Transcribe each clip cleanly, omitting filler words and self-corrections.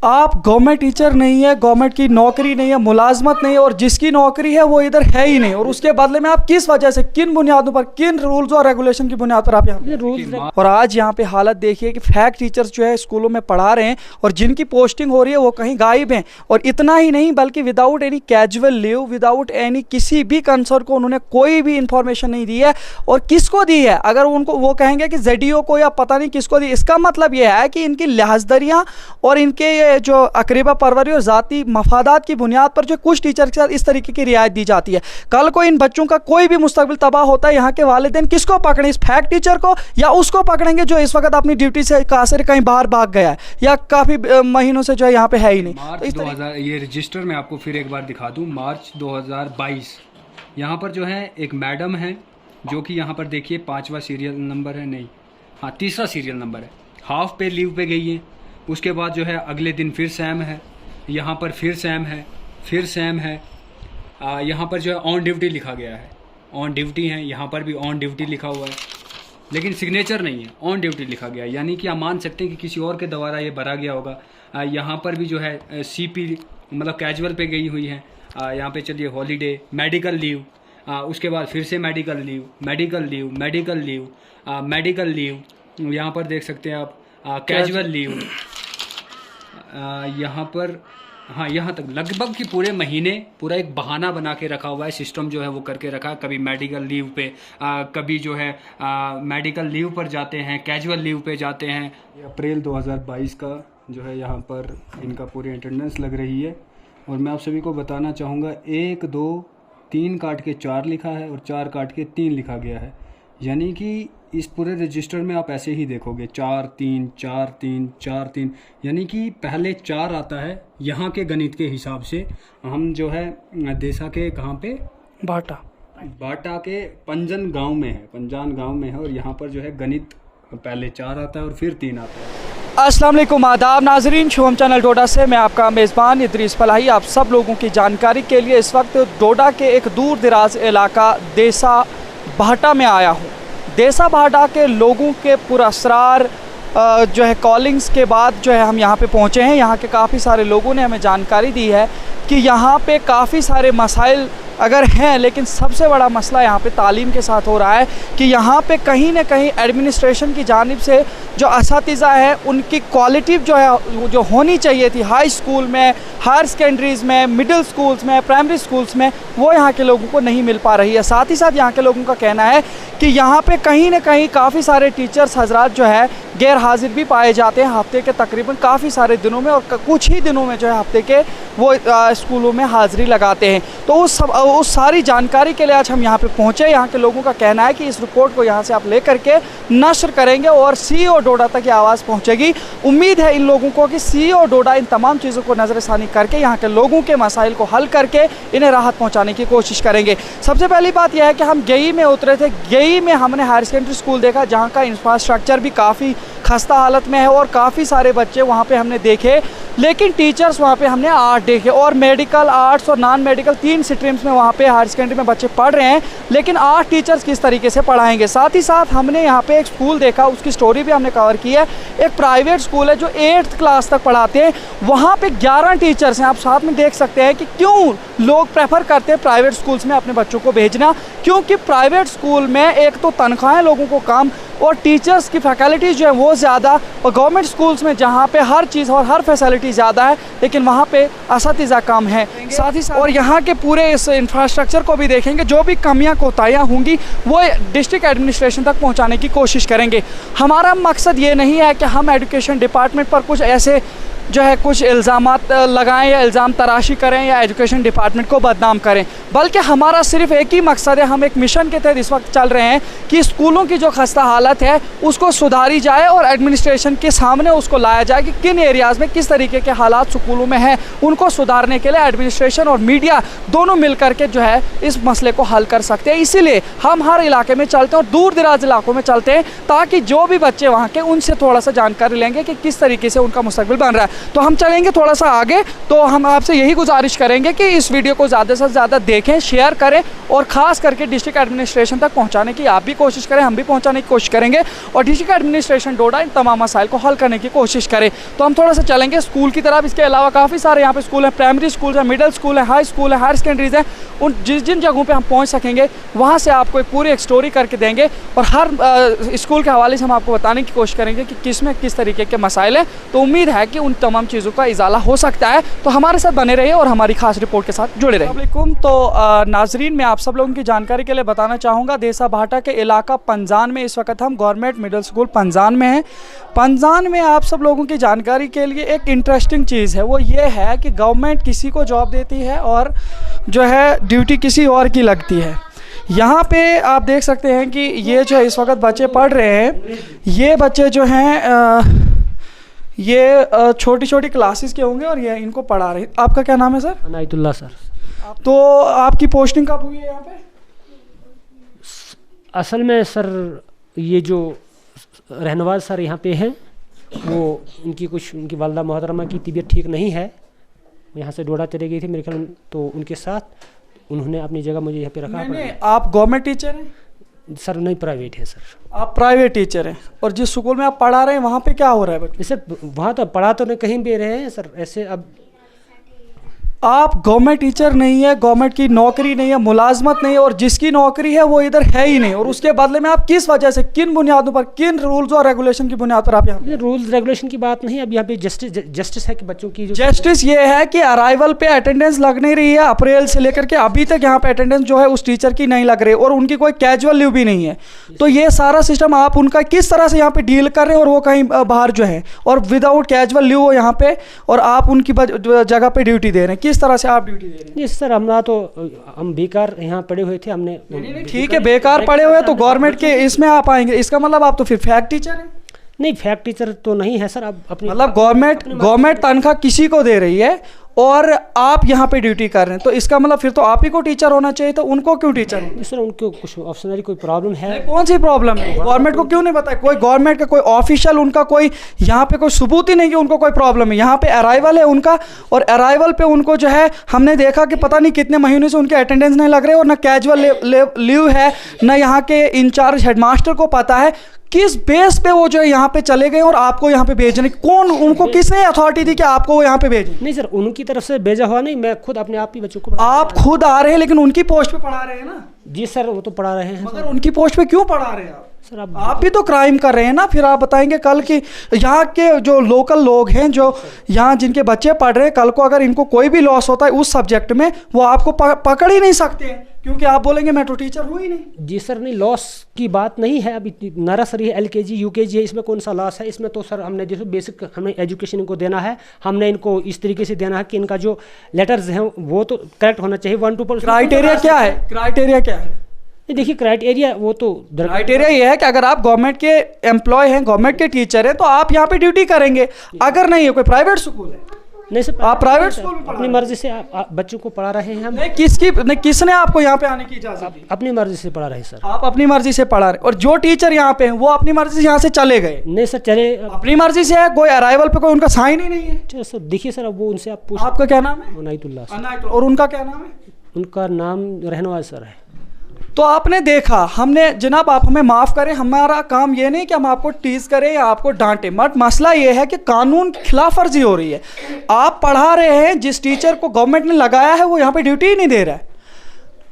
आप government teacher नहीं है, गवर्नमेंट की नौकरी नहीं है, मुलाजमत नहीं है, और जिसकी नौकरी है वो इधर है ही नहीं, और उसके बदले में आप किस वजह से, किन बुनियादों पर, किन रूल्स और रेगुलेशन की बुनियाद पर आप यहाँ रूल्स। और आज यहाँ पे हालत देखिए कि फैक टीचर्स जो है स्कूलों में पढ़ा रहे हैं और जिनकी पोस्टिंग हो रही है वो कहीं गायब हैं। और इतना ही नहीं बल्कि without any casual leave, without any किसी भी कंसर्न को उन्होंने कोई भी इंफॉर्मेशन नहीं दी है। और किसको दी है? अगर उनको वो कहेंगे कि ZDO को या पता नहीं किसको दी, इसका मतलब ये है कि इनकी लिहाजदरियाँ और इनके जो अकरीबा परवरी और ज़ाती मफादात की बुनियाद पर जो कुछ टीचर के साथ इस तरीके की रियायत दी जाती है। कल को इन बच्चों का कोई भी मुस्तकबिल तबाह होता है, यहाँ के वालिदैन किसको पकड़ें, इस फैक टीचर को या उसको पकड़ेंगे जो इस वक्त अपनी ड्यूटी से कहीं बाहर भाग गया है या काफ़ी महीनों से जो है यहाँ पे है ही नहीं। मार्च 2000 ये रजिस्टर मैं आपको फिर एक बार दिखा दूँ, मार्च 2022 यहाँ पर जो है एक मैडम है जो कि यहाँ पर देखिए 5वां सीरियल नंबर है, नहीं हाँ 3रा सीरियल नंबर है, हाफ पे लीव पे गई है। उसके बाद जो है अगले दिन फिर सैम है, यहाँ पर फिर सैम है, फिर सैम है। यहाँ पर जो है ऑन ड्यूटी लिखा गया है, ऑन ड्यूटी है, यहाँ पर भी ऑन ड्यूटी लिखा हुआ है, लेकिन सिग्नेचर नहीं है, ऑन ड्यूटी लिखा गया है। यानी कि आप मान सकते हैं कि किसी और के द्वारा ये भरा गया होगा। यहाँ पर भी जो है CP मतलब कैजुअल पे गई हुई है। यहाँ पे चलिए हॉलीडे, मेडिकल लीव, उसके बाद फिर से medical leave, medical leave, medical leave, medical leave, यहाँ पर देख सकते हैं आप कैजुअल लीव। यहाँ पर हाँ यहाँ तक लगभग कि पूरे महीने पूरा एक बहाना बना के रखा हुआ है, सिस्टम जो है वो करके रखा है। कभी मेडिकल लीव पे, कभी जो है मेडिकल लीव पर जाते हैं, कैजुअल लीव पे जाते हैं। अप्रैल 2022 का जो है यहाँ पर इनका पूरी अटेंडेंस लग रही है। और मैं आप सभी को बताना चाहूँगा 1 2 3 काट के 4 लिखा है और 4 काट के 3 लिखा गया है। यानी कि इस पूरे रजिस्टर में आप ऐसे ही देखोगे 4 3 4 3 4 3, यानी कि पहले 4 आता है यहाँ के गणित के हिसाब से। हम जो है देसा के कहाँ पे, बाटा के पंजन गांव में है, पंजान गांव में है। और यहाँ पर जो है गणित पहले 4 आता है और फिर 3 आता है। अस्सलाम वालेकुम, आदाब नाजरीन, शोम चैनल डोडा से मैं आपका मेज़बान इदरीस फलाही आप सब लोगों की जानकारी के लिए इस वक्त डोडा के एक दूर दराज इलाका देसा भाटा में आया हूँ। देसा भाटा के लोगों के पुरअसरार जो है कॉलिंग्स के बाद जो है हम यहाँ पे पहुँचे हैं। यहाँ के काफ़ी सारे लोगों ने हमें जानकारी दी है कि यहाँ पे काफ़ी सारे मसाइल अगर हैं, लेकिन सबसे बड़ा मसला यहाँ पे तालीम के साथ हो रहा है कि यहाँ पे कहीं ना कहीं एडमिनिस्ट्रेशन की जानिब से जो असातिज़ा है उनकी क्वालिटी जो है जो होनी चाहिए थी हाई स्कूल में, हायर सेकेंडरीज़ में, मिडिल स्कूल्स में, प्राइमरी स्कूल्स में, वो यहाँ के लोगों को नहीं मिल पा रही है। साथ ही साथ यहाँ के लोगों का कहना है कि यहाँ पे कहीं ना कहीं काफ़ी सारे टीचर्स हजरात जो है गैर हाजिर भी पाए जाते हैं हफ्ते के तकरीबन काफ़ी सारे दिनों में, और कुछ ही दिनों में जो है हफ्ते के वो स्कूलों में हाज़िरी लगाते हैं। तो उस सारी जानकारी के लिए आज हम यहाँ पे पहुँचे। यहाँ के लोगों का कहना है कि इस रिपोर्ट को यहाँ से आप लेकर के नशर करेंगे और CEO डोडा तक ये आवाज़ पहुँचेगी। उम्मीद है इन लोगों को कि CEO डोडा इन तमाम चीज़ों को नज़रसानी करके यहाँ के लोगों के मसाइल को हल करके इन्हें राहत पहुँचाने की कोशिश करेंगे। सबसे पहली बात यह है कि हम गेई में उतरे थे। गेई में हमने हायर सेकेंडरी स्कूल देखा जहाँ का इंफ्रास्ट्रक्चर भी काफ़ी खस्ता हालत में है और काफ़ी सारे बच्चे वहाँ पे हमने देखे, लेकिन टीचर्स वहाँ पे हमने 8 देखे। और मेडिकल, आर्ट्स और नॉन मेडिकल 3 स्ट्रीम्स में वहाँ पे हायर सेकेंडरी में बच्चे पढ़ रहे हैं, लेकिन 8 टीचर्स किस तरीके से पढ़ाएंगे। साथ ही साथ हमने यहाँ पे एक स्कूल देखा, उसकी स्टोरी भी हमने कवर की है। एक प्राइवेट स्कूल है जो 8th क्लास तक पढ़ाते हैं, वहाँ पे 11 टीचर्स हैं। आप साथ में देख सकते हैं कि क्यों लोग प्रेफर करते हैं प्राइवेट स्कूल्स में अपने बच्चों को भेजना, क्योंकि प्राइवेट स्कूल में एक तो तनख्वाहें लोगों को कम और टीचर्स की फैकल्टीज़ जो है वो ज़्यादा, और गवर्नमेंट स्कूल्स में जहाँ पे हर चीज़ और हर फैसिलिटी ज़्यादा है लेकिन वहाँ पे असातिज़ा कम है। साथ ही साथ और यहाँ के पूरे इस इंफ्रास्ट्रक्चर को भी देखेंगे, जो भी कमियाँ कोताहियाँ होंगी वो डिस्ट्रिक्ट एडमिनिस्ट्रेशन तक पहुँचाने की कोशिश करेंगे। हमारा मकसद ये नहीं है कि हम एजुकेशन डिपार्टमेंट पर कुछ ऐसे जो है कुछ इल्ज़ामात लगाएं या इल्ज़ाम तराशी करें या एजुकेशन डिपार्टमेंट को बदनाम करें, बल्कि हमारा सिर्फ एक ही मकसद है। हम एक मिशन के तहत इस वक्त चल रहे हैं कि स्कूलों की जो खस्ता हालत है उसको सुधारी जाए और एडमिनिस्ट्रेशन के सामने उसको लाया जाए कि किन एरियाज़ में किस तरीके के हालात स्कूलों में हैं। उनको सुधारने के लिए एडमिनिस्ट्रेशन और मीडिया दोनों मिल कर के जो है इस मसले को हल कर सकते हैं। इसीलिए हम हर इलाके में चलते हैं और दूर दराज इलाकों में चलते हैं, ताकि जो भी बच्चे वहाँ के उनसे थोड़ा सा जानकारी लेंगे कि किस तरीके से उनका मुस्तकबिल बन रहा है। तो हम चलेंगे थोड़ा सा आगे। तो हम आपसे यही गुजारिश करेंगे कि इस वीडियो को ज़्यादा से ज़्यादा देखें, शेयर करें और ख़ास करके डिस्ट्रिक्ट एडमिनिस्ट्रेशन तक पहुँचाने की आप भी कोशिश करें, हम भी पहुँचाने की कोशिश करेंगे और डिस्ट्रिक्ट एडमिनिस्ट्रेशन डोडा इन तमाम मसाइल को हल करने की कोशिश करें। तो हम थोड़ा सा चलेंगे स्कूल की तरफ। इसके अलावा काफ़ी सारे यहाँ पे स्कूल हैं, प्राइमरी स्कूल है, मिडिल स्कूल है, हाई स्कूल है, हायर सेकेंडरीज हैं। उन जिन जगहों पे हम पहुँच सकेंगे वहाँ से आपको एक पूरी एक स्टोरी करके देंगे और हर स्कूल के हवाले से हम आपको बताने की कोशिश करेंगे कि किस में किस तरीके के मसाइल हैं। तो उम्मीद है कि उन तमाम चीज़ों का इजाला हो सकता है। तो हमारे साथ बने रहिए और हमारी खास रिपोर्ट के साथ जुड़े रहिए। अस्सलामुअलैकुम। तो नाजरीन, मैं आप सब लोगों की जानकारी के लिए बताना चाहूँगा, देसा भाटा के इलाका पंजान में इस वक्त हम गवर्नमेंट मिडिल स्कूल पंजान में हैं। पंजान में आप सब लोगों की जानकारी के लिए एक इंटरेस्टिंग चीज़ है, वो ये है कि गवर्नमेंट किसी को जॉब देती है और जो है ड्यूटी किसी और की लगती है। यहाँ पे आप देख सकते हैं कि ये जो इस वक्त बच्चे पढ़ रहे हैं, ये बच्चे जो हैं ये छोटी छोटी क्लासेस के होंगे और ये इनको पढ़ा रहे हैं। आपका क्या नाम है सर? अनायतुल्लाह सर। तो आपकी पोस्टिंग कब हुई है यहाँ पे? असल में सर ये जो रहनवाज सर यहाँ पे हैं, वो उनकी वालदा मोहतरमा की तबीयत ठीक नहीं है, यहाँ से डोडा चले गई थी मेरे ख्याल, तो उनके साथ उन्होंने अपनी जगह मुझे यहाँ पे रखा। नहीं, आप गवर्नमेंट टीचर हैं? सर नहीं, प्राइवेट है सर। आप प्राइवेट टीचर हैं और जिस स्कूल में आप पढ़ा रहे हैं वहाँ पे क्या हो रहा है बच्चे? सर वहाँ तो पढ़ा तो नहीं कहीं भी रहे हैं सर, ऐसे अब आप गवर्नमेंट टीचर नहीं है, गवर्नमेंट की नौकरी नहीं है, मुलाजमत नहीं है और जिसकी नौकरी है वो इधर है ही नहीं, और उसके बदले में आप किस वजह से, किन बुनियादों पर, किन रूल्स और रेगुलेशन की बुनियाद पर आप यहाँ पे? रूल्स रेगुलेशन की बात नहीं, अब यहाँ पे जस्टिस है कि बच्चों की जस्टिस ये है कि अराइवल पे अटेंडेंस लग नहीं रही है। अप्रैल से लेकर के अभी तक यहाँ पे अटेंडेंस जो है उस टीचर की नहीं लग रही और उनकी कोई कैजुअल लीव भी नहीं है। तो ये सारा सिस्टम आप उनका किस तरह से यहाँ पे डील कर रहे हैं और वो कहीं बाहर जो है और विदाउट कैजुअल लीव वो यहाँ पे और आप उनकी जगह पे ड्यूटी दे रहे हैं, किस तरह से आप ड्यूटी? जी सर, हम बेकार यहाँ पढ़े हुए थे, हमने ठीक है, बेकार पढ़े हुए तो गवर्नमेंट के इसमें आप आएंगे, इसका मतलब आप तो फिर फैक्ट टीचर हैं? नहीं, फैक्ट टीचर तो नहीं है सर। अब अपनी मतलब गवर्नमेंट तनख्वाह किसी को दे रही है और आप यहाँ पे ड्यूटी कर रहे हैं, तो इसका मतलब फिर तो आप ही को टीचर होना चाहिए, तो उनको क्यों टीचर है? सर उनको कुछ ऑप्शनली कोई प्रॉब्लम है। कौन सी प्रॉब्लम है? गवर्नमेंट को क्यों नहीं बताया? कोई गवर्नमेंट का कोई ऑफिशियल उनका कोई यहाँ पे कोई सबूत ही नहीं कि उनको कोई प्रॉब्लम है। यहाँ पे अराइवल है उनका और अराइवल पे उनको जो है हमने देखा कि पता नहीं कितने महीनों से उनके अटेंडेंस नहीं लग रहे और ना कैजुअल लीव है, ना यहाँ के इंचार्ज हेडमास्टर को पता है किस बेस पे वो जो है यहाँ पे चले गए और आपको यहाँ पे भेजने, कौन उनको किसने अथॉरिटी दी कि आपको वो यहाँ पे भेजें? नहीं सर, उनकी तरफ से भेजा हुआ नहीं, मैं खुद अपने आप ही बच्चों को आप खुद आ रहे हैं लेकिन उनकी पोस्ट पे पढ़ा रहे हैं ना? जी सर, वो तो पढ़ा रहे हैं। मगर उनकी पोस्ट पे क्यों पढ़ा रहे हैं आप? सर आप भी तो क्राइम कर रहे हैं ना। फिर आप बताएंगे कल की यहाँ के जो लोकल लोग हैं जो यहाँ जिनके बच्चे पढ़ रहे हैं, कल को अगर इनको कोई भी लॉस होता है उस सब्जेक्ट में वो आपको पकड़ ही नहीं सकते हैं क्योंकि आप बोलेंगे मैं तो टीचर हूँ ही नहीं। जी सर, नहीं, लॉस की बात नहीं है। अभी नर्सरी है, LKG UKG है, इसमें कौन सा लॉस है? इसमें तो सर हमने जैसे बेसिक हमें एजुकेशन इनको देना है, हमने इनको इस तरीके से देना है कि इनका जो लेटर्स हैं वो तो करेक्ट होना चाहिए। 1 2 पर क्राइटेरिया क्या है? क्राइटेरिया क्या है? देखिए क्राइटेरिया वो तो क्राइटेरिया ये है कि अगर आप गवर्नमेंट के एम्प्लॉय हैं, गवर्नमेंट के टीचर हैं, तो आप यहाँ पे ड्यूटी करेंगे। अगर नहीं है, कोई प्राइवेट स्कूल है, नहीं सर, आप प्राइवेट स्कूल में अपनी मर्जी से आप बच्चों को पढ़ा रहे हैं हम। नहीं, किसने आपको यहाँ पे आने की इजाजत दी? अपनी मर्जी से पढ़ा रहे सर। आप अपनी मर्जी से पढ़ा रहे और जो टीचर यहाँ पे हैं वो अपनी मर्जी से यहाँ से चले गए? नहीं सर, चले अपनी मर्जी से है, कोई अराइवल पे कोई उनका साइन ही नहीं है। चलो सर, देखिए सर, अब वो उनसे आप पूछ। आपका क्या नाम है? अनायतुल्लाह। और उनका क्या नाम है? उनका नाम रहनवाज सर है। तो आपने देखा, हमने जनाब आप हमें माफ़ करें, हमारा काम ये नहीं कि हम आपको टीज करें या आपको डांटें, बट मसला ये है कि कानून की खिलाफ वर्जी हो रही है। आप पढ़ा रहे हैं, जिस टीचर को गवर्नमेंट ने लगाया है वो यहाँ पे ड्यूटी ही नहीं दे रहा है।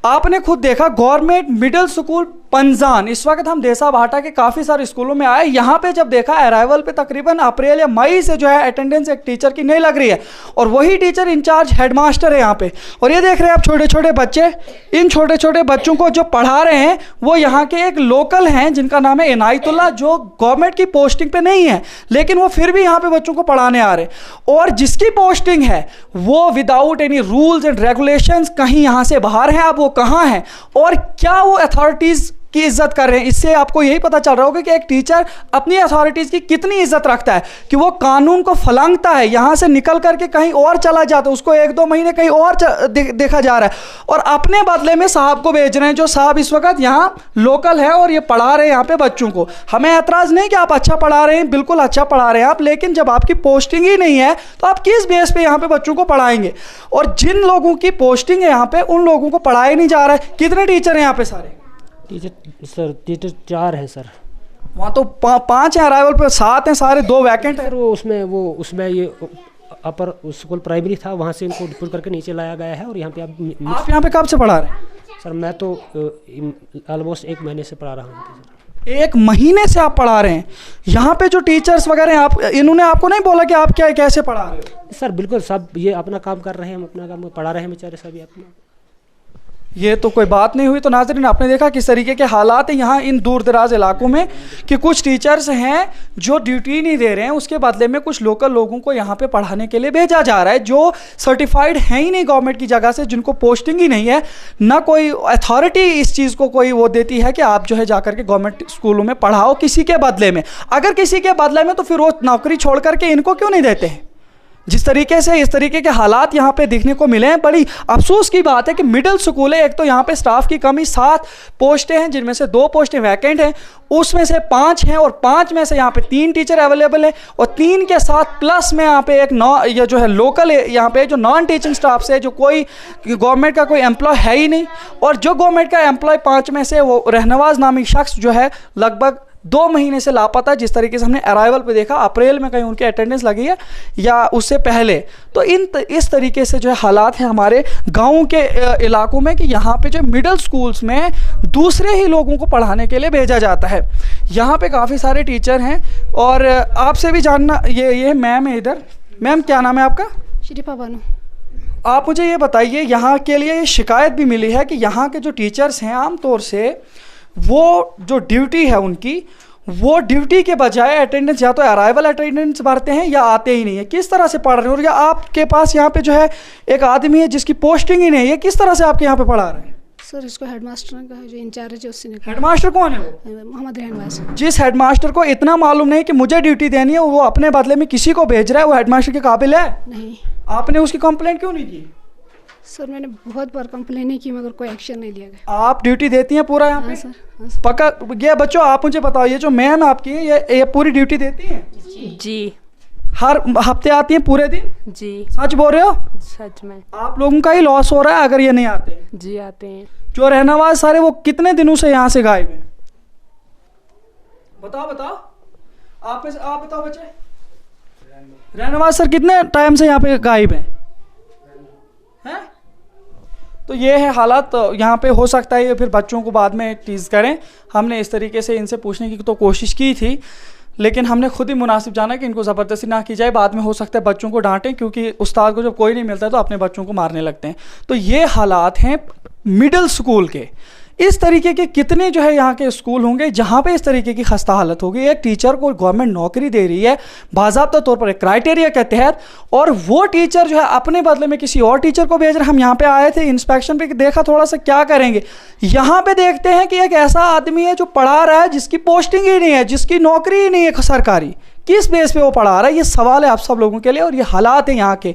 आपने खुद देखा गवर्नमेंट मिडिल स्कूल पंजान, इस वक्त हम देसा भाटा के काफ़ी सारे स्कूलों में आए, यहाँ पे जब देखा अराइवल पे तकरीबन अप्रैल या मई से जो है अटेंडेंस एक टीचर की नहीं लग रही है और वही टीचर इंचार्ज हेडमास्टर है यहाँ पे। और ये देख रहे हैं आप छोटे छोटे बच्चे, इन छोटे छोटे बच्चों को जो पढ़ा रहे हैं वो यहाँ के एक लोकल हैं जिनका नाम है इनायतुल्लाह, जो गवर्नमेंट की पोस्टिंग पे नहीं है लेकिन वो फिर भी यहाँ पे बच्चों को पढ़ाने आ रहे हैं। और जिसकी पोस्टिंग है वो without any rules and regulations कहीं यहाँ से बाहर हैं। अब वो कहाँ हैं और क्या वो अथॉरिटीज़ की इज्जत कर रहे हैं। इससे आपको यही पता चल रहा होगा कि एक टीचर अपनी अथॉरिटीज़ की कितनी इज्जत रखता है, कि वो कानून को फलांगता है, यहाँ से निकल करके कहीं और चला जाता है, उसको 1-2 महीने कहीं और देखा जा रहा है, और अपने बदले में साहब को भेज रहे हैं, जो साहब इस वक्त यहाँ लोकल है और ये पढ़ा रहे हैं यहाँ पे बच्चों को। हमें एतराज़ नहीं कि आप अच्छा पढ़ा रहे हैं, बिल्कुल अच्छा पढ़ा रहे हैं आप, लेकिन जब आपकी पोस्टिंग ही नहीं है तो आप किस बेस पे यहाँ पे बच्चों को पढ़ाएंगे? और जिन लोगों की पोस्टिंग है यहाँ पे, उन लोगों को पढ़ाया नहीं जा रहा है। कितने टीचर हैं यहाँ पे? सारे टीचर 4 हैं सर। वहाँ तो 5 हैं अराइवल पे, 7 हैं सारे, 2 वैकेंट हैं। सर उसमें ये अपर स्कूल प्राइमरी था, वहाँ से इनको डिप्यूट करके नीचे लाया गया है। और यहाँ पे आप यहाँ पे कब से पढ़ा रहे हैं? सर मैं तो ऑलमोस्ट 1 महीने से पढ़ा रहा हूँ। 1 महीने से आप पढ़ा रहे हैं? यहाँ पे जो टीचर्स वगैरह हैं, आप इन्होंने आपको नहीं बोला कि आप क्या कैसे पढ़ा रहे हो? सर बिल्कुल, सब ये अपना काम कर रहे हैं, हम अपना काम पढ़ा रहे हैं बेचारे सभी अपना। ये तो कोई बात नहीं हुई। तो नाज़रीन, आपने देखा किस तरीके के हालात हैं यहाँ इन दूर दराज इलाकों में, कि कुछ टीचर्स हैं जो ड्यूटी नहीं दे रहे हैं, उसके बदले में कुछ लोकल लोगों को यहाँ पे पढ़ाने के लिए भेजा जा रहा है, जो सर्टिफाइड हैं ही नहीं गवर्नमेंट की जगह से, जिनको पोस्टिंग ही नहीं है, ना कोई अथॉरिटी इस चीज़ को कोई वो देती है कि आप जो है जा करके गवर्नमेंट स्कूलों में पढ़ाओ किसी के बदले में। अगर किसी के बदले में, तो फिर वो नौकरी छोड़ करके इनको क्यों नहीं देते हैं? जिस तरीके से इस तरीके के हालात यहाँ पे देखने को मिले हैं, बड़ी अफसोस की बात है कि मिडिल स्कूल है, एक तो यहाँ पे स्टाफ की कमी, 7 पोस्टें हैं जिनमें से 2 पोस्टें वैकेंट हैं, उसमें से 5 हैं, और 5 में से यहाँ पे 3 टीचर अवेलेबल है, और 3 के साथ प्लस में यहाँ पे एक ये जो है लोकल यहाँ पे जो नॉन टीचिंग स्टाफ से, जो कोई गवर्नमेंट का कोई एम्प्लॉय है ही नहीं। और जो गवर्नमेंट का एम्प्लॉय 5 में से, वो रहनवाज नामी शख्स जो है लगभग 2 महीने से लापता है। जिस तरीके से हमने अराइवल पे देखा, अप्रैल में कहीं उनकी अटेंडेंस लगी है या उससे पहले। तो इस तरीके से जो है हालात हैं हमारे गाँव के इलाकों में, कि यहाँ पे जो मिडिल स्कूल्स में दूसरे ही लोगों को पढ़ाने के लिए भेजा जाता है। यहाँ पे काफ़ी सारे टीचर हैं, और आपसे भी जानना, ये मैम है इधर। मैम, क्या नाम है आपका? शरीफा बानो। आप मुझे ये बताइए, यहाँ के लिए ये शिकायत भी मिली है कि यहाँ के जो टीचर्स हैं आमतौर से वो जो ड्यूटी है उनकी, वो ड्यूटी के बजाय अटेंडेंस या तो अराइवल अटेंडेंस भरते हैं या आते ही नहीं है। किस तरह से पढ़ रहे हैं? और या आपके पास यहाँ पे जो है एक आदमी है जिसकी पोस्टिंग ही नहीं है, किस तरह से आपके यहाँ पे पढ़ा रहे हैं? सर इसको हेडमास्टर ने कहा, जो इंचार्ज है उससे ने कहा। हेडमास्टर कौन है वो? मोहम्मद रहनवाज। जिस हेडमास्टर को इतना मालूम नहीं कि मुझे ड्यूटी देनी है, वो अपने बदले में किसी को भेज रहा है, वो हेडमास्टर के काबिल है? नहीं। आपने उसकी कंप्लेंट क्यों नहीं की? सर मैंने बहुत बार कंप्लेन नहीं की, मगर कोई एक्शन नहीं लिया गया। आप ड्यूटी देती हैं पूरा यहाँ पे? हाँ सर, हाँ सर। पक्का? ये बच्चों, आप मुझे बताओ, ये जो मैम आपकी है, ये पूरी ड्यूटी देती हैं? जी। हर हफ्ते आती हैं पूरे दिन? जी। सच बोल रहे हो? सच में। आप लोगों का ही लॉस हो रहा है अगर ये नहीं आते। जी आते हैं। जो रहनवाज सारे, वो कितने दिनों से यहाँ से गायब हैं? बताओ आप बताओ बच्चे। रहनवाज सर कितने टाइम से यहाँ पे गायब हैं? तो ये है हालात। तो यहाँ पे हो सकता है ये फिर बच्चों को बाद में टीज़ करें। हमने इस तरीके से इनसे पूछने की तो कोशिश की थी, लेकिन हमने खुद ही मुनासिब जाना कि इनको ज़बरदस्ती ना की जाए। बाद में हो सकता है बच्चों को डांटें, क्योंकि उस्ताद को जब कोई नहीं मिलता है तो अपने बच्चों को मारने लगते हैं। तो ये हालात हैं मिडिल स्कूल के। इस तरीके के कितने जो है यहाँ के स्कूल होंगे जहाँ पे इस तरीके की खस्ता हालत होगी। एक टीचर को गवर्नमेंट नौकरी दे रही है बाज़ाब्ता तौर पर एक क्राइटेरिया के तहत, और वो टीचर जो है अपने बदले में किसी और टीचर को भेज रहे। हम यहाँ पे आए थे इंस्पेक्शन पे, देखा थोड़ा सा क्या करेंगे। यहाँ पे देखते हैं कि एक ऐसा आदमी है जो पढ़ा रहा है, जिसकी पोस्टिंग ही नहीं है, जिसकी नौकरी ही नहीं है सरकारी। किस बेस पे वो पढ़ा रहा है? ये सवाल है आप सब लोगों के लिए, और ये हालात है यहाँ के।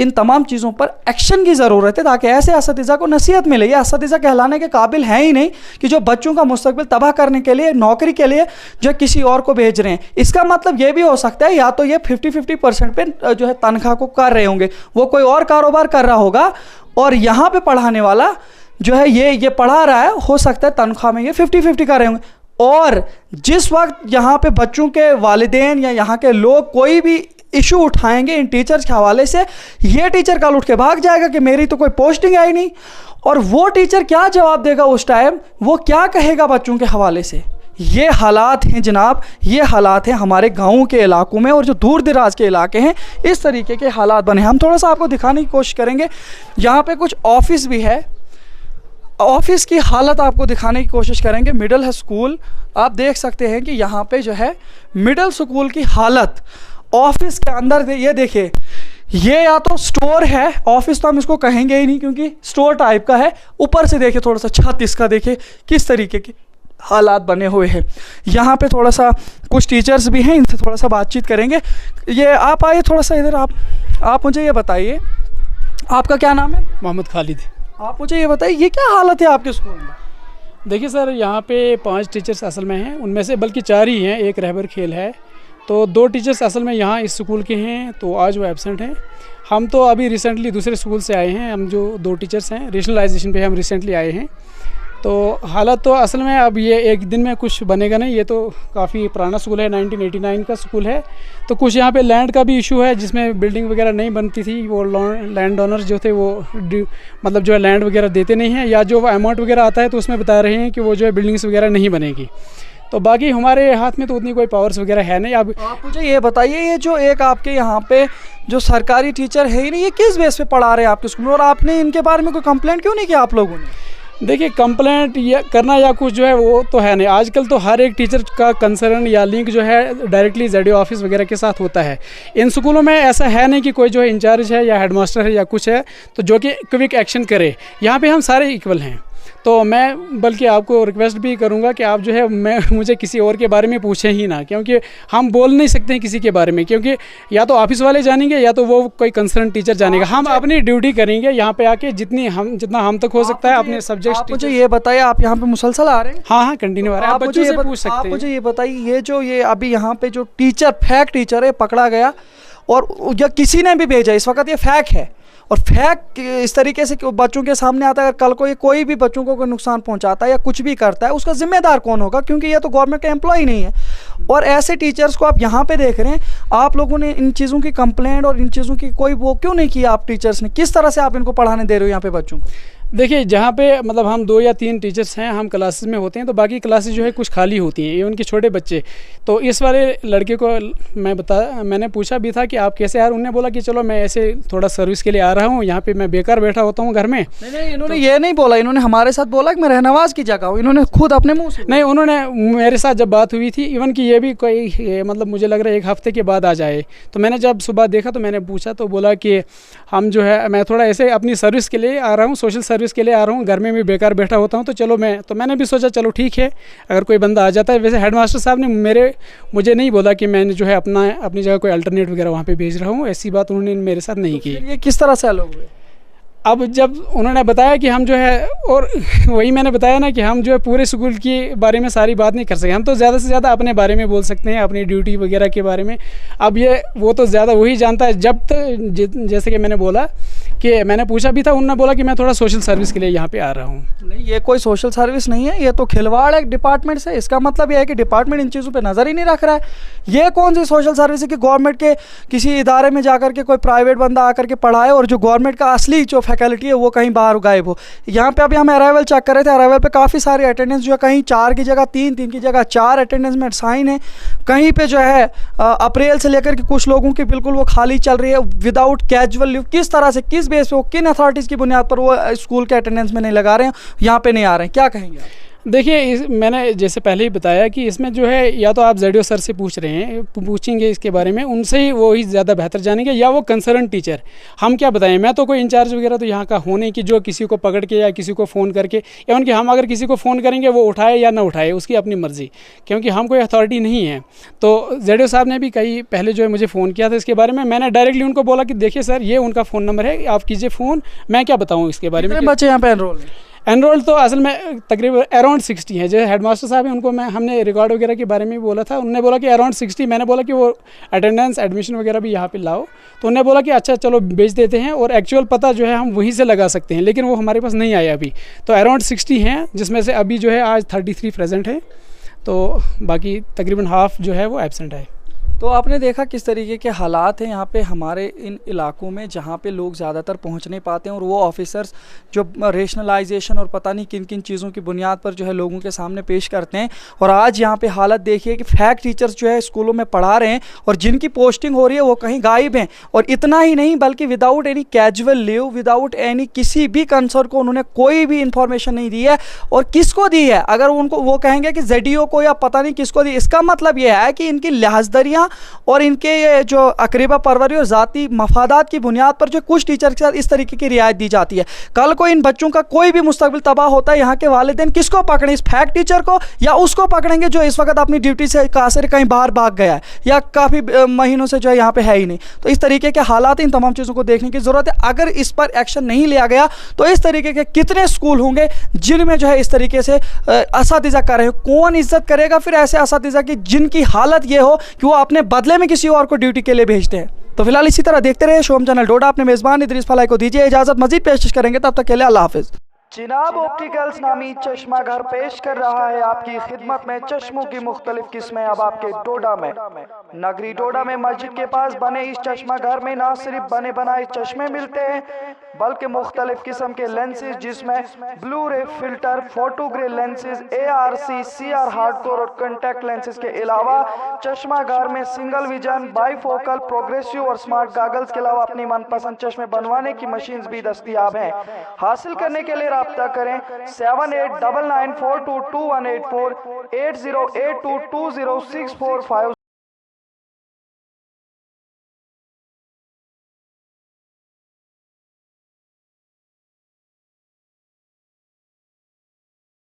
इन तमाम चीज़ों पर एक्शन की ज़रूरत है, ताकि ऐसे असतिज़ा को नसीहत मिले। ये असतिज़ा कहलाने के काबिल हैं ही नहीं कि जो बच्चों का मुस्तकबिल तबाह करने के लिए नौकरी के लिए जो किसी और को भेज रहे हैं। इसका मतलब ये भी हो सकता है या तो ये 50-50% पे जो है तनख्वाह को कर रहे होंगे, वो कोई और कारोबार कर रहा होगा, और यहाँ पे पढ़ाने वाला जो है ये पढ़ा रहा है, हो सकता है तनख्वाह में ये 50-50 कर रहे होंगे। और जिस वक्त यहाँ पे बच्चों के वालिदैन या यहाँ के लोग कोई भी इशू उठाएंगे इन टीचर्स के हवाले से, ये टीचर कल उठ के भाग जाएगा कि मेरी तो कोई पोस्टिंग आई नहीं। और वो टीचर क्या जवाब देगा उस टाइम? वो क्या कहेगा बच्चों के हवाले से? ये हालात हैं जनाब, ये हालात हैं हमारे गाँव के इलाकों में, और जो दूर दराज के इलाके हैं इस तरीके के हालात बने। हम थोड़ा सा आपको दिखाने की कोशिश करेंगे। यहाँ पे कुछ ऑफिस भी है, ऑफिस की हालत आपको दिखाने की कोशिश करेंगे। मिडिल है स्कूल, आप देख सकते हैं कि यहाँ पे जो है मिडिल स्कूल की हालत। ऑफिस के अंदर ये देखिए, ये या तो स्टोर है, ऑफिस तो हम इसको कहेंगे ही नहीं क्योंकि स्टोर टाइप का है। ऊपर से देखिए थोड़ा सा छत इसका देखिए किस तरीके की हालात बने हुए हैं। यहाँ पे थोड़ा सा कुछ टीचर्स भी हैं, इनसे थोड़ा सा बातचीत करेंगे। ये आप आइए थोड़ा सा इधर, आप मुझे ये बताइए, आपका क्या नाम है? मोहम्मद खालिद। आप मुझे ये बताइए, ये क्या हालत है आपके स्कूल में? देखिए सर, यहाँ पे 5 टीचर्स असल में हैं, उनमें से बल्कि 4 ही हैं, एक रहबर खेल है। तो 2 टीचर्स असल में यहाँ इस स्कूल के हैं, तो आज वो एब्सेंट हैं। हम तो अभी रिसेंटली दूसरे स्कूल से आए हैं, हम जो 2 टीचर्स हैं रेशनलाइजेशन पे हम रिसेंटली आए हैं। तो हालत तो असल में अब ये एक दिन में कुछ बनेगा नहीं, ये तो काफ़ी पुराना स्कूल है, 1989 का स्कूल है। तो कुछ यहाँ पे लैंड का भी इशू है, जिसमें बिल्डिंग वगैरह नहीं बनती थी। वो लैंड ओनर्स जो थे वो मतलब जो है लैंड वगैरह देते नहीं हैं, या जो अमाउंट वगैरह आता है तो उसमें बता रहे हैं कि वो जो है बिल्डिंग्स वगैरह नहीं बनेगी। तो बाकी हमारे हाथ में तो उतनी कोई पावर्स वगैरह है नहीं। अब आप मुझे ये बताइए, ये जो एक आपके यहाँ पे जो सरकारी टीचर है ही नहीं, ये किस बेस पे पढ़ा रहे हैं आपके स्कूल में, और आपने इनके बारे में कोई कंप्लेंट क्यों नहीं किया आप लोगों ने? देखिए, कंप्लेंट या करना या कुछ जो है वो तो है नहीं। आजकल तो हर एक टीचर का कंसर्न या लिंक जो है डायरेक्टली ZDO ऑफिस वगैरह के साथ होता है। इन स्कूलों में ऐसा है नहीं कि कोई जो है इंचार्ज है या हेडमास्टर है या कुछ है तो जो कि क्विक एक्शन करे। यहाँ पे हम सारे इक्वल हैं। तो मैं बल्कि आपको रिक्वेस्ट भी करूंगा कि आप जो है मुझे किसी और के बारे में पूछें ही ना, क्योंकि हम बोल नहीं सकते हैं किसी के बारे में, क्योंकि या तो ऑफिस वाले जानेंगे या तो वो कोई कंसर्न टीचर जानेगा। हम अपनी ड्यूटी करेंगे यहाँ पे आके, जितना हम तक हो सकता है अपने सब्जेक्ट। मुझे ये बताइए, आप यहाँ पे मुसलसल आ रहे हैं? हाँ, कंटिन्यू आ रहे हैं। आप बच्चों से पूछ सकते हैं। आप मुझे ये बताइए, ये अभी यहाँ पे जो टीचर फैक टीचर है पकड़ा गया, और या किसी ने भी भेजा, इस वक्त ये फैक है, और फैक इस तरीके से बच्चों के सामने आता है, अगर कल को ये कोई भी बच्चों को कोई नुकसान पहुंचाता है या कुछ भी करता है, उसका जिम्मेदार कौन होगा? क्योंकि ये तो गवर्नमेंट का एम्प्लॉय नहीं है। और ऐसे टीचर्स को आप यहाँ पे देख रहे हैं, आप लोगों ने इन चीज़ों की कंप्लेंट और इन चीज़ों की कोई वो क्यों नहीं किया? आप टीचर्स ने किस तरह से आप इनको पढ़ाने दे रहे हो यहाँ पे बच्चों को? देखिए, जहाँ पे मतलब हम 2 या 3 टीचर्स हैं, हम क्लासेस में होते हैं, तो बाकी क्लासेस जो है कुछ खाली होती हैं, ये उनके छोटे बच्चे। तो इस वाले लड़के को मैंने पूछा भी था कि आप कैसे आ रहे? उन्होंने बोला कि चलो मैं ऐसे थोड़ा सर्विस के लिए आ रहा हूँ, यहाँ पे मैं बेकार बैठा होता हूँ घर में। नहीं, इन्होंने ये नहीं बोला, इन्होंने हमारे साथ बोला कि मैं रहनवाज की जगह हूँ, इन्होंने खुद अपने मुँह से नहीं, उन्होंने मेरे साथ जब बात हुई थी, इवन कि ये भी कोई मतलब मुझे लग रहा है 1 हफ्ते के बाद आ जाए। तो मैंने जब सुबह देखा तो मैंने पूछा, तो बोला कि हम जो है मैं थोड़ा ऐसे अपनी सर्विस के लिए आ रहा हूँ, सोशल सर्विस के लिए आ रहा हूँ, घर में भी बेकार बैठा होता हूँ, तो चलो मैंने भी सोचा चलो ठीक है, अगर कोई बंदा आ जाता है। वैसे हेडमास्टर साहब ने मुझे नहीं बोला कि मैंने जो है अपनी जगह कोई अल्टरनेट वगैरह वहाँ पे भेज रहा हूँ, ऐसी बात उन्होंने मेरे साथ नहीं की। ये किस तरह से अलग हुए? अब जब उन्होंने बताया कि हम जो है, और वही मैंने बताया ना कि हम जो है पूरे स्कूल के बारे में सारी बात नहीं कर सकते, हम तो ज़्यादा से ज़्यादा अपने बारे में बोल सकते हैं, अपनी ड्यूटी वगैरह के बारे में। अब वो तो ज़्यादा वही जानता है। जब तक जैसे कि मैंने बोला कि मैंने पूछा भी था, उन्होंने बोला कि मैं थोड़ा सोशल सर्विस के लिए यहाँ पे आ रहा हूँ। नहीं, ये कोई सोशल सर्विस नहीं है, ये तो खिलवाड़ है डिपार्टमेंट से। इसका मतलब ये है कि डिपार्टमेंट इन चीज़ों पे नज़र ही नहीं रख रहा है। ये कौन सी सोशल सर्विस है कि गवर्नमेंट के किसी इदारे में जाकर के कोई प्राइवेट बंदा आकर के पढ़ाए, और जो गवर्नमेंट का असली जो फैकल्टी है वो कहीं बाहर गायब हो। यहाँ पे अभी हम अराइवल चेक कर रहे थे, अराइवल पे काफ़ी सारे अटेंडेंस जो है कहीं 4 की जगह 3, 3 की जगह 4 अटेंडेंस में साइन है। कहीं पे जो है अप्रैल से लेकर के कुछ लोगों की बिल्कुल वो खाली चल रही है विदाउट कैजुअल लीव। किस तरह से, किस बेस पे, किन अथॉरिटीज़ की बुनियाद पर वो स्कूल के अटेंडेंस में नहीं लगा रहे हैं, यहाँ पे नहीं आ रहे हैं? क्या कहेंगे आप? देखिए, मैंने जैसे पहले ही बताया कि इसमें जो है या तो आप ZDO सर से पूछेंगे इसके बारे में, उनसे ही वो ही ज़्यादा बेहतर जानेंगे, या वो कंसर्न टीचर। हम क्या बताएं, मैं तो कोई इंचार्ज वगैरह तो यहाँ का हो नहीं कि जो किसी को पकड़ के या किसी को फ़ोन करके, एवं कि हम अगर किसी को फ़ोन करेंगे वो उठाए या ना उठाए उसकी अपनी मर्ज़ी, क्योंकि हम कोई अथॉरिटी नहीं है। तो ZDO साहब ने भी कई पहले जो है मुझे फ़ोन किया था इसके बारे में। मैंने डायरेक्टली उनको बोला कि देखिए सर, ये उनका फ़ोन नंबर है, आप कीजिए फ़ोन, मैं क्या बताऊँ इसके बारे में। बच्चे यहाँ पे एनरोल तो असल में तकरीबन अराउंड 60 है। जो हेडमास्टर साहब हैं उनको हमने रिकॉर्ड वगैरह के बारे में भी बोला था, उन्होंने बोला कि अराउंड 60। मैंने बोला कि वो अटेंडेंस एडमिशन वगैरह भी यहाँ पे लाओ, तो उन्होंने बोला कि अच्छा चलो भेज देते हैं, और एक्चुअल पता जो है हम वहीं से लगा सकते हैं, लेकिन वो हमारे पास नहीं आया अभी। तो अराउंड 60 हैं, जिसमें से अभी जो है आज 33 प्रेजेंट है, तो बाकी तकरीबन हाफ जो है वो एब्सेंट है। तो आपने देखा किस तरीके के हालात हैं यहाँ पे हमारे इन इलाकों में, जहाँ पे लोग ज़्यादातर पहुँच नहीं पाते हैं, और वो ऑफिसर्स जो रेशनलाइजेशन और पता नहीं किन किन चीज़ों की बुनियाद पर जो है लोगों के सामने पेश करते हैं। और आज यहाँ पे हालत देखिए कि फैक टीचर्स जो है स्कूलों में पढ़ा रहे हैं, और जिनकी पोस्टिंग हो रही है वो कहीं गायब हैं। और इतना ही नहीं, बल्कि without any casual leave, without any किसी भी कंसर्न को उन्होंने कोई भी इंफॉर्मेशन नहीं दी है। और किसको दी है? अगर उनको वो कहेंगे कि ZDO को या पता नहीं किसको दी, इसका मतलब ये है कि इनकी लिहाजदरियाँ करना और इनके ये जो अकरीबा परवरी और ज़ाती मफादात की बुनियाद पर जो कुछ टीचर के साथ इस तरीके की रियायत दी जाती है। कल को इन बच्चों का कोई भी मुस्तकबिल तबाह होता है, यहाँ के वालिदैन किसको पकड़ें, इस फैक टीचर को या उसको पकड़ेंगे जो इस वक्त अपनी ड्यूटी से कासिर कहीं बाहर भाग गया है या काफ़ी महीनों से जो है यहाँ पे है ही नहीं। तो इस तरीके के हालात, इन तमाम चीज़ों को देखने की ज़रूरत है। अगर इस पर एक्शन नहीं लिया गया तो इस तरीके के कितने स्कूल होंगे जिनमें जो है इस तरीके से असातिज़ा कर रहे हो। कौन इज्जत करेगा फिर ऐसे असातिज़ा की जिनकी हालत ये हो कि वो अपने बदले में किसी और को ड्यूटी के लिए भेजते हैं। तो फिलहाल इसी तरह देखते रहे शोम चैनल डोडा। अपने मेज़बान इदरीस फलाही को दीजिए इजाज़त, मजीद पेश करेंगे, तब तक के लिए अल्लाह हाफिज़। चिनाब ऑप्टिकल्स नामी चश्मा घर पेश कर रहा है आपकी खिदमत में चश्मों की मुख्तलिफ किस्में अब आपके डोडा में। नगरी डोडा में मस्जिद के पास बने इस चश्मा घर में ना सिर्फ बने बनाए चश्मे मिलते हैं बल्कि मुख्तलिफ किस्म के लेंसेज जिसमें ब्लू रे filter, photo grey lenses, ARC, CR hardcore और कॉन्टैक्ट लेंसेज के अलावा चश्मा घर में सिंगल विजन, बाईफोकल, प्रोग्रेसिव और स्मार्ट गॉगल्स के अलावा अपनी मनपसंद चश्मे बनवाने की मशीन भी दस्तियाब हैं। हासिल करने के लिए राब्ता करें 7899422184 8082206450।